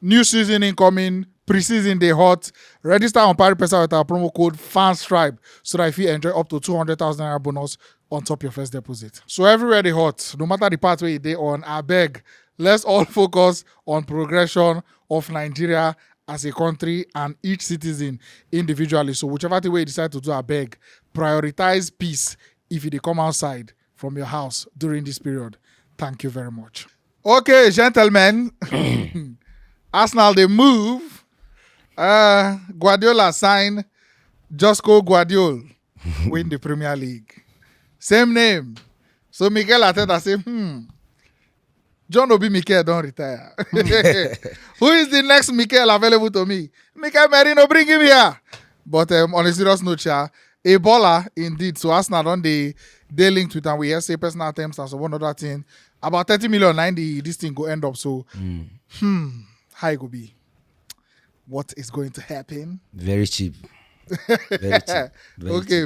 New season incoming. Pre-season day hot. Register on PariPesa with our promo code FANSTRIBE so that if you enjoy up to 200,000 naira bonus on top your first deposit. So everywhere they hot, no matter the part where they on, I beg, let's all focus on progression of Nigeria as a country and each citizen individually. So whichever way you decide to do, I beg, prioritize peace if you come outside from your house during this period. Thank you very much. Okay, gentlemen. Arsenal, they move. Guardiola sign Josko Guardiola win the Premier League. Same name. So Mikel Arteta say, John Obi Mikel don't retire. Who is the next Mikel available to me? Mikel Merino, bring him here. But on a serious note, Ebola indeed. So Arsenal on they linked with, and we hear say personal terms as one other thing. About 30 million, 90, this thing go end up. So, how it go be? What is going to happen? Very cheap. Very cheap.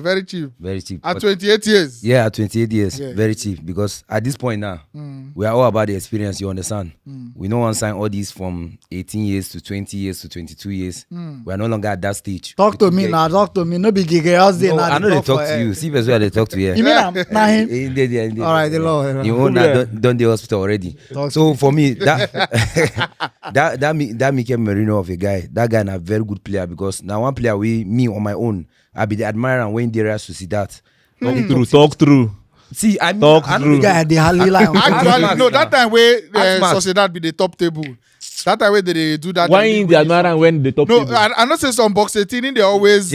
Very cheap. Very cheap. At 28 years? Yeah, at 28 years. Yeah. Very cheap. Because at this point now, we are all about the experience, you understand? We don't want to sign all these from 18 years to 20 years to 22 years. We are no longer at that stage. Talk to me now, talk to me. No big gig. I know they talk to you. See where they talk to you. You mean I'm not him? Indeed. All right, the law. You own that done the hospital already. So for me, that Mikel Merino of a guy, that guy is a very good player because now one player me on my own, I be the admirer and when there to see that. Talk through. See, I The guy, the Harley Lion. Actually, no, that time where Sociedad be the top table. That time where they do that. Why in the admirer when the top No, table? I not say some box 18 they always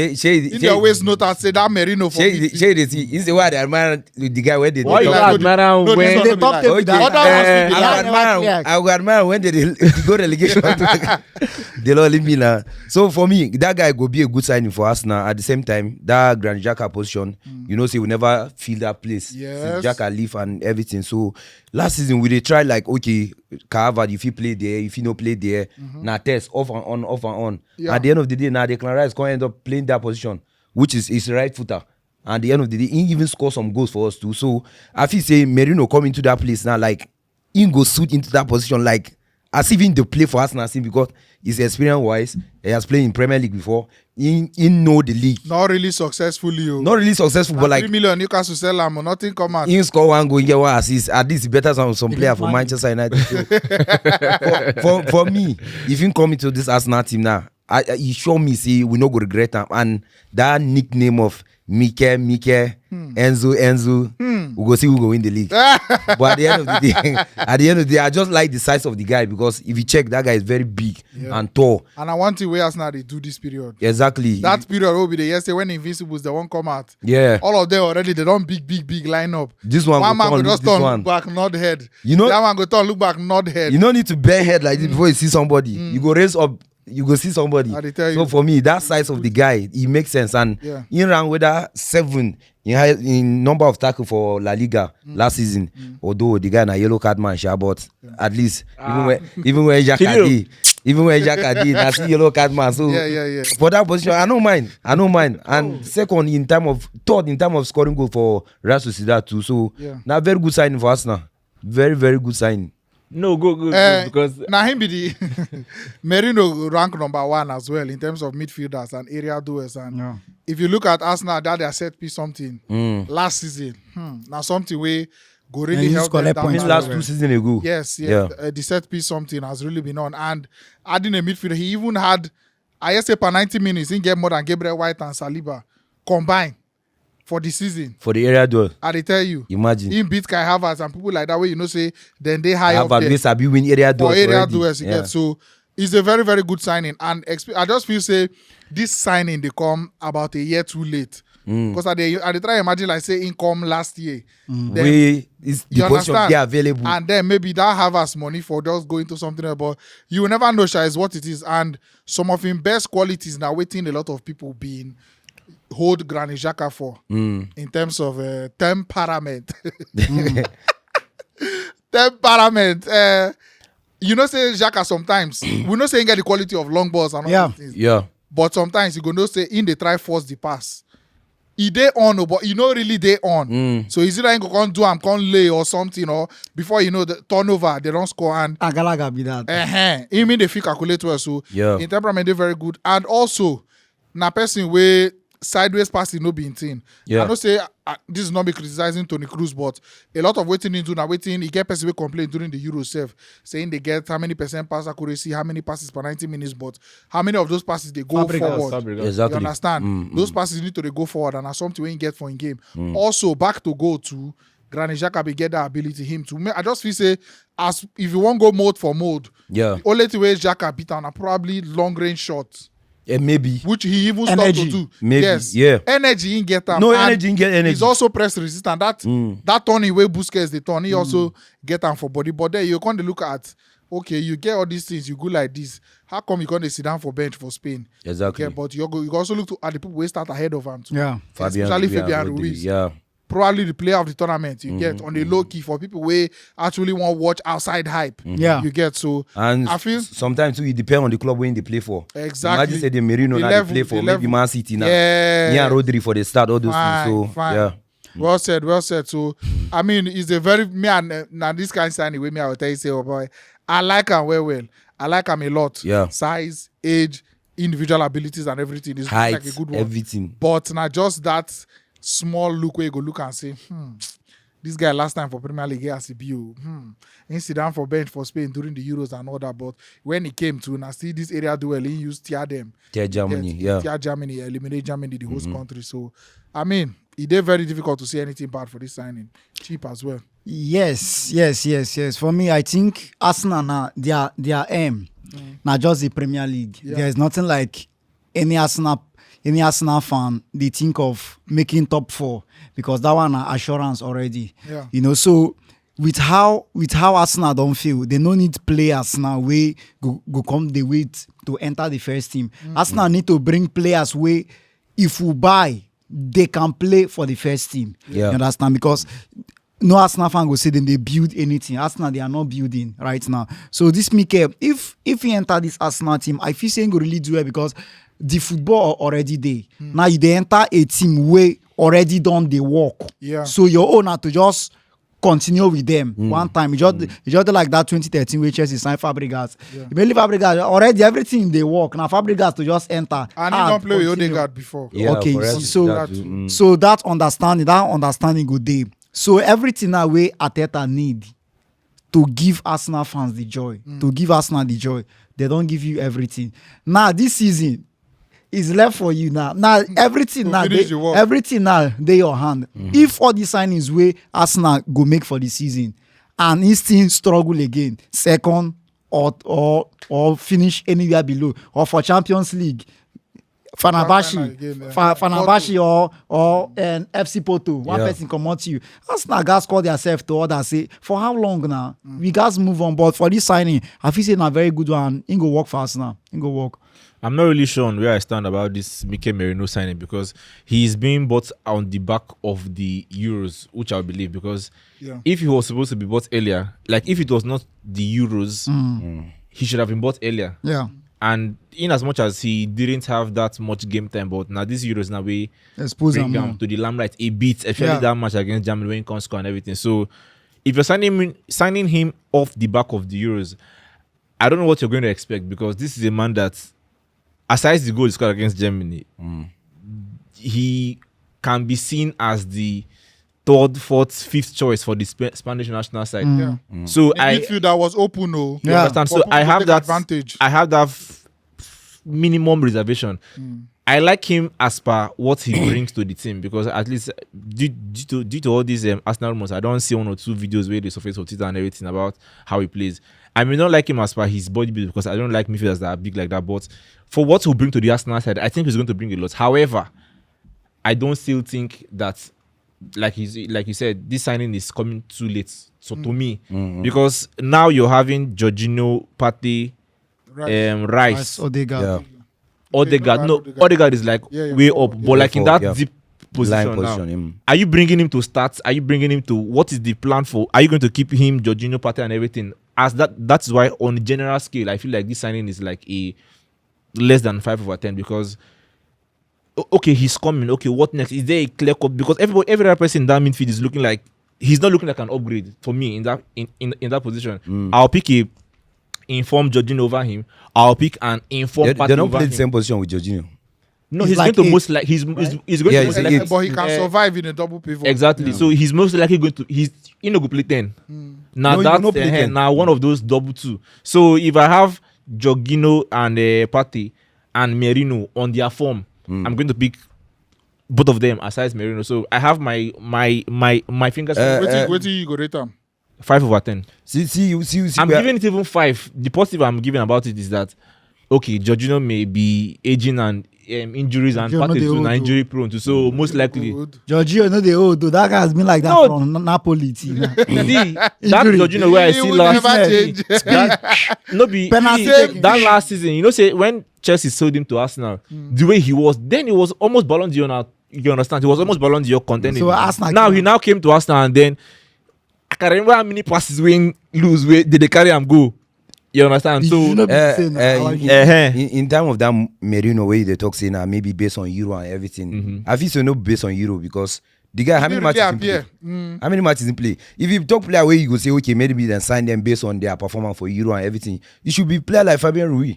note and say that Merino for me. Is the why they admire the guy where they Why you like- admirer No, when this The top table. Okay. I would admire when they go relegation. They don't leave me now. So for me, that guy go be a good signing for us now. At the same time, that Granit Xhaka position, you know, see we never feel that place. Yes. Since Xhaka leave and everything. So last season we they try like okay, Carver, if you play there, if you no play there, now test off and on, off and on. Yeah. At the end of the day, now Declan Rice going end up playing that position, which is his right footer. And at the end of the day, he even score some goals for us too. So I feel say Merino come into that place now, like he go suit into that position, like as if in the play for Arsenal because his experience wise, he has played in Premier League before. He know the league. Not really successfully. Not really successful, but like 3 million Newcastle sell him, nothing come out. he score one goal, he get one assist. At least better than some player for Manchester United. for me, if you come into this Arsenal team now, he show me say we no go regret him. And that nickname of Mike, Enzo, we go see who go win the league. But at the end of the day, I just like the size of the guy because if you check, that guy is very big and tall. And I want to where Arsenal they do this period. Exactly. That period will be the yesterday when Invincibles they won't come out. Yeah. All of them already they don't big line up. This one man go go turn, just this turn one. look back, nod head. You know- that one go turn look back, nod head. You don't need to bend head like this before you see somebody. You go raise up, you go see somebody. I dey tell So you. for me, that size of the guy, it makes sense. And Yeah. he ran with that 7 in number of tackle for La Liga last season. Although the guy na yellow card man, but at least even when Xhaka did, na still yellow card man. So Yeah. for that position, I don't mind. And third in terms of scoring goal for Real Sociedad too. So now very good signing for us now. Very, very good signing. No, go because now him be the Merino rank number 1 as well in terms of midfielders and area doers. And if you look at Arsenal, that they set piece something last season. Now something where go really And he help them collect down points the Last road. 2 seasons ago. Yes. The set piece something has really been on. And adding a midfielder, he even had, I say per 90 minutes, he didn't get more than Gabriel White and Saliba combined for the season. For the area duel. I dey tell you. Imagine. He beat Kai Havertz and people like that way, you know, say, then they high up there. Harvard Sabi win area duels For area already. duels, you get. So it's a very, very good signing. And I just feel say this signing they come about a year too late. Because I dey try to imagine like say income last year. Then, Way is the you position understand? be available. And then maybe that Havertz money for just going to something else. But you will never know Sha is what it is. And some of his best qualities now waiting a lot of people being hold Granit Xhaka for in terms of temperament. Temperament. You know, say Xhaka sometimes we not saying get the quality of long balls and all these things. Yeah. But sometimes you go know say in they try force the pass. he dey on, but he no really dey on. So is it that he go come do am, come lay or something, or before you know the turnover, they don't score and Gallagher be that. he mean they fit calculate well. So Yeah. in temperament they very good. And also, na person wey sideways passing no be in thing. Yeah. I know say this is not me criticizing Toni Kroos, but a lot of waiting into now waiting. He get person wey complain during the Euro self, saying they get how many percent pass accuracy, how many passes per 90 minutes, but how many of those passes they go Fabregas. forward. Exactly. You understand? Those passes need to they go forward, and that's something we get for in game. Also, back to go to Granit Xhaka be get that ability him to. I just feel say as if you want go mode for mode, Yeah. the only way Xhaka beat down are probably long range shots. Maybe. Which he even Energy. stopped to do. Maybe, Yes. yeah. Energy in get am. No And energy, get energy. He's also press resistant. That turning way Busquets the turn, he also get am for body. But then you can't look at, okay, you get all these things, you go like this. How come you can't sit down for bench for Spain? Exactly. Okay, but you also look at the people who start ahead of him too. Yeah. Especially Fabian Ruiz. Yeah. Probably the player of the tournament you get on the low key for people who actually want to watch outside hype. Yeah. You get so And I feel sometimes too, it depends on the club when they play for. Exactly. Imagine say the Merino The now level, they play for the maybe level. Man City now. Yeah. Me and Rodri for the start, all those Fine, things. So fine. yeah. Well said, well said. So, I mean, it's a very me and now this kind of signing with me. I will tell you, say, oh boy, I like him well. I like him a lot. Yeah. Size, age, individual abilities, and everything is Height, like a good one. everything. But now just that small look where you go look and say, this guy last time for Premier League as a BO. He sit down for bench for Spain during the Euros and all that. But when he came to now see this area duel, he used tear them. Tear Germany, yeah. Tear Germany, eliminate Germany, the host country. So, I mean, it is very difficult to see anything bad for this signing. Cheap as well. Yes. For me, I think Arsenal now their aim now just the Premier League. Yeah. There's nothing like any Arsenal fan they think of making top 4 because that one are assurance already. Yeah. You know, so with how Arsenal don't feel, they no need players now way go come the wait to enter the first team. Arsenal need to bring players way if we buy, they can play for the first team. Yeah. You understand? Because no Arsenal fan go say them they build anything. Arsenal they are not building right now. So this Mikel, if he enter this Arsenal team, I feel saying go really do it because the football already there. Now you they enter a team where already done the work. Yeah. So your owner to just continue with them one time. You just like that 2013 where Chelsea signed Fabregas. You believe Fabregas already everything they work. Now Fabregas to just enter. And he don't play with Odegaard before. Yeah, Okay, for you us, see, so that too. so that understanding good day. So everything that way Arteta need to give Arsenal fans the joy, to give Arsenal the joy, they don't give you everything. Now this season is left for you now. Now everything To now, finish the work. everything now they your hand. If all the signings way Arsenal go make for the season, and he still struggle again, second or finish anywhere below, or for Champions League. Fenerbahce Fenerbahce, again, yeah. Fenerbahce or FC Porto. One Yeah. person come out to you. Arsenal guys call themselves to others say, for how long now? We guys move on. But for this signing, I feel saying a very good one. He go work for Arsenal. He go work. I'm not really sure on where I stand about this Mikel Merino signing because he's being bought on the back of the Euros, which I believe because Yeah. if he was supposed to be bought earlier, like if it was not the Euros, he should have been bought earlier. Yeah. And in as much as he didn't have that much game time, but now this Euros now we Expose bring him him more. to the limelight a bit, especially Yeah. that match against Germany when he can score and everything. So if you're signing him off the back of the Euros, I don't know what you're going to expect because this is a man that, aside the goal he scored against Germany, he can be seen as the third, fourth, fifth choice for the Spanish national side. Yeah. So The I midfielder was open, no. you Yeah. understand. For So people I to have take that advantage. I have that minimum reservation. I like him as per what he brings to the team because at least due to all these Arsenal rumors, I don't see one or two videos where they surface on Twitter and everything about how he plays. I may not like him as per his body build because I don't like midfielders that are big like that. But for what he'll bring to the Arsenal side, I think he's going to bring a lot. However, I don't still think that, like you said, this signing is coming too late. So to me, because now you're having Jorginho, Partey, Rice, Odegaard. Yeah. Odegaard. No, Odegaard. Odegaard is like Yeah, way up, but like in that yeah. deep Line position now. position. Are you bringing him to start? Are you bringing him to what is the plan for? Are you going to keep him, Jorginho, Partey, and everything? As that's why on a general scale, I feel like this signing is like a less than 5/10 because okay, he's coming. Okay, what next? Is there a clear cut? Because every other person in that midfield is looking like he's not looking like an upgrade for me in that position. I'll pick a informed Jorginho over him. I'll pick an informed They don't over play him. the same position with Jorginho. No, He's he's like going to eight, most like he's going Yeah, to most he's likely. eight. But he can survive in a double pivot. Exactly. So he's most likely going to go play 10. Now No, he that's no play 10. now one of those double two. So if I have Jorginho and Partey and Merino on their form, I'm going to pick both of them aside Merino. So I have my fingers Wait till you go rate him. 5 over 10. See. I'm giving it even 5. The positive I'm giving about it is that okay, Jorginho may be aging and injuries and Jorginho Partey no dey too old na though. injury prone too. So most likely Jorginho, no, they old though. That guy has been like that No. from Napoli team. see that Injury. Jorginho where I He see will last never change. no be Penalty see, taking. that last season, you know, say when Chelsea sold him to Arsenal, the way he was, then he was almost Ballon d'Or now. You understand? He was almost Ballon d'Or contending. So Arsenal now came he out. now came to Arsenal and then I can remember how many passes we lose where did they carry him go. You understand? You So know, be saying that. I like it. in time of that Merino way they talk saying maybe based on Euro and everything. I feel so no based on Euro because the guy how many matches in play? How many matches in play? If you talk player where you go say okay maybe then sign them based on their performance for Euro and everything, it should be player like Fabian Ruiz.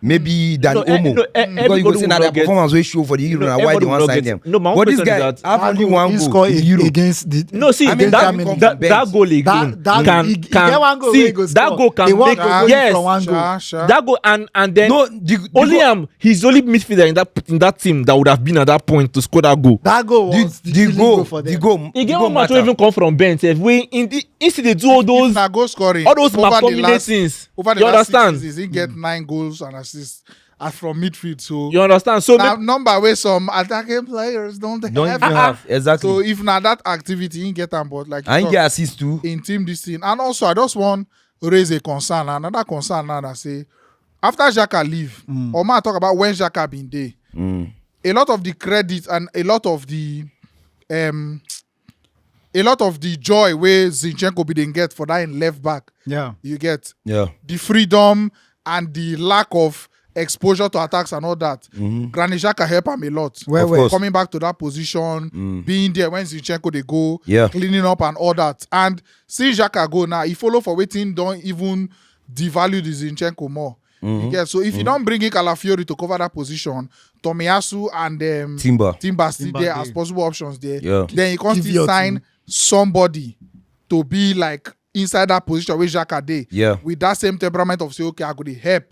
Maybe Dani Olmo. Because you go say now their performance will show for the Euro and why they want to sign them. No, my own But this question guy is that have only one He goal scored in Euro. against the. no, see I mean, that, that that, bench. that goal again That- he get one goal where he go that score. goal can He want make to go in yes from one goal. Sure. that goal and then No, the only goal- he's the only midfielder in that team that would have been at that point to score that goal. That goal was the killing goal for them. the goal. He the get goal one match matter. wey even come from bench sef wey instead they do all those Now goal scoring. map the combinations. Over the You last 6 understand? seasons, he get 9 goals and assists as from midfield. So You understand? So now number where some attacking players don't Don't have. even have exactly. So if not that activity, he get them, but like you and talk, get assist too. in team this thing. And also I just want to raise a concern. Another concern now that say after Xhaka leave, or man talk about when Xhaka been there. A lot of the credit and a lot of the joy where Zinchenko be didn't get for that in left back. Yeah. You get Yeah. the freedom and the lack of exposure to attacks and all that. Granit Xhaka help him a lot. Where Of were course. Coming back to that position, being there when Zinchenko they go, Yeah. cleaning up and all that. And see Xhaka go now, he follow for waiting, don't even devalue the Zinchenko more. You get so if you don't bring in Calafiori to cover that position, Tomiyasu and Timber. still Timber there there. as possible options there. Yeah. Then you can't Give still your sign team. somebody to be like inside that position with Xhaka dey. Yeah. With that same temperament of say, okay, I go to help.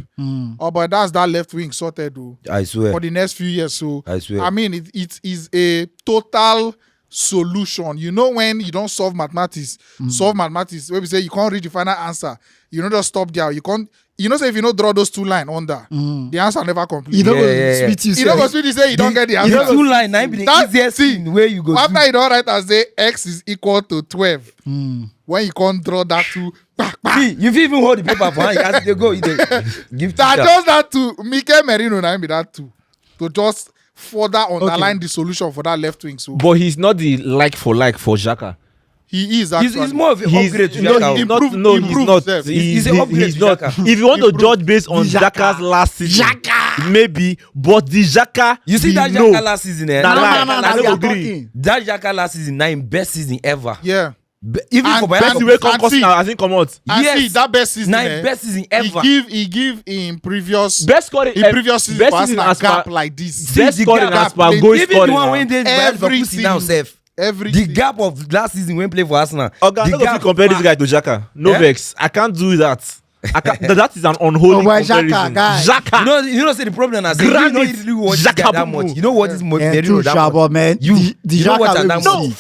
Oh, but that's that left wing sorted though, I swear. for the next few years. So I swear. I mean, it is a total solution. You know when you don't solve mathematics, where we say you can't reach the final answer. You know, just stop there. You can't. You know, say if you don't draw those 2 lines under, the answer never complete. You know, Yeah. sweet you You don't go say. sweet, you say you don't get the You answer. know, 2 line, now be the That- easiest see, thing where you go. After you don't write and say x is equal to 12, when you can't draw that 2, See, you fit even hold the paper for hand. As they go, you dey give that teacher. just that 2. Mikel Merino now be that 2 to just further underline the solution for that left wing. So but he's not the like for Xhaka. he is actually. He's more of an He's upgrade to no, Xhaka. he's not. Improve- No, he's improve not. himself. He's an upgrade He's to not. Xhaka. If you want to judge based on The Xhaka's last season, maybe. But the Xhaka, You see we that know. Xhaka last season, eh? Nah, No, lie. no, I no, don't we are agree. talking. That Xhaka last season, now him best season ever. Yeah. Even And for best Bayern. That's the way And Concourse see- now. I think come out. And Yes. see that best season. Now him best season ever. He give in previous Best scoring. in previous season best for season Arsenal as gap per like this. See best the scoring gap as per played- goal Even scoring. the one now. when they Every pussy down season. safe. Every The season. gap of last season when play for Arsenal. Oga, I'm the not going to compare this guy to Xhaka. No Eh? vex. I can't do that. I can't, that is an unholy Oh, boy, comparison. Xhaka, guy. Xhaka. You know, say the problem is, you Granite know, you really watch this guy Xhaka that boo-boo. much. You know what is Yeah, Merino true, that Shabo, much. man. You The know what Xhaka and that we much. No, see.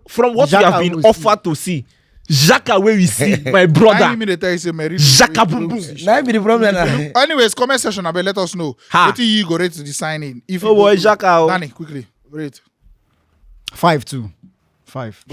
from what we Xhaka have been will see. offered to see, Xhaka where we see my I brother mean, they tell you say Merino. Xhaka boom boom. Now be the problem. Now. Anyways, comment section, abeg let us know. Ha. What you go rate to the signing? If Oh you boy, go to- Xhaka, oh. Dani, quickly rate. 5-2. 5.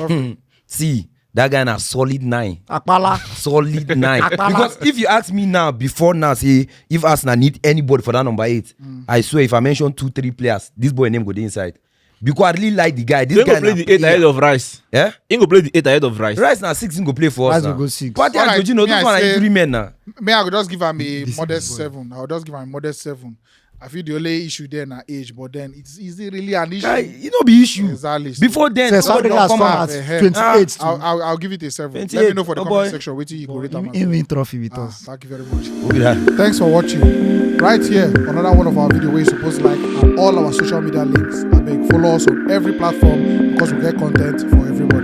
See, that guy na solid 9. Akpala. Solid 9. Because if you ask me now, before now, say if Arsenal need anybody for that number 8, I swear if I mention 2-3 players, this boy name go dey inside. Because I really like the guy. This He guy go play na the 8 ahead of Rice. Yeah? He go play the 8 ahead of Rice. Rice na 6 go play for us Rice now. will go 6. But Alright, you know, me, those I one are say- injury men now. Me, I will just give him a This modest boy. 7. I will just give him a modest 7. I feel the only issue there na age, but then is it really an issue? Guy, you know be issue. Exactly. Before then, So somebody somebody has come come out. at 28 too. I'll give it a 7. Let me 28, know for the oh comment boy. section. Wait till you go rate Him them. win trophy with us. Thank you very much. Look at that. Thanks for watching. Right here, another one of our videos where you're supposed to like and all our social media links. I beg follow us on every platform because we get content for everybody.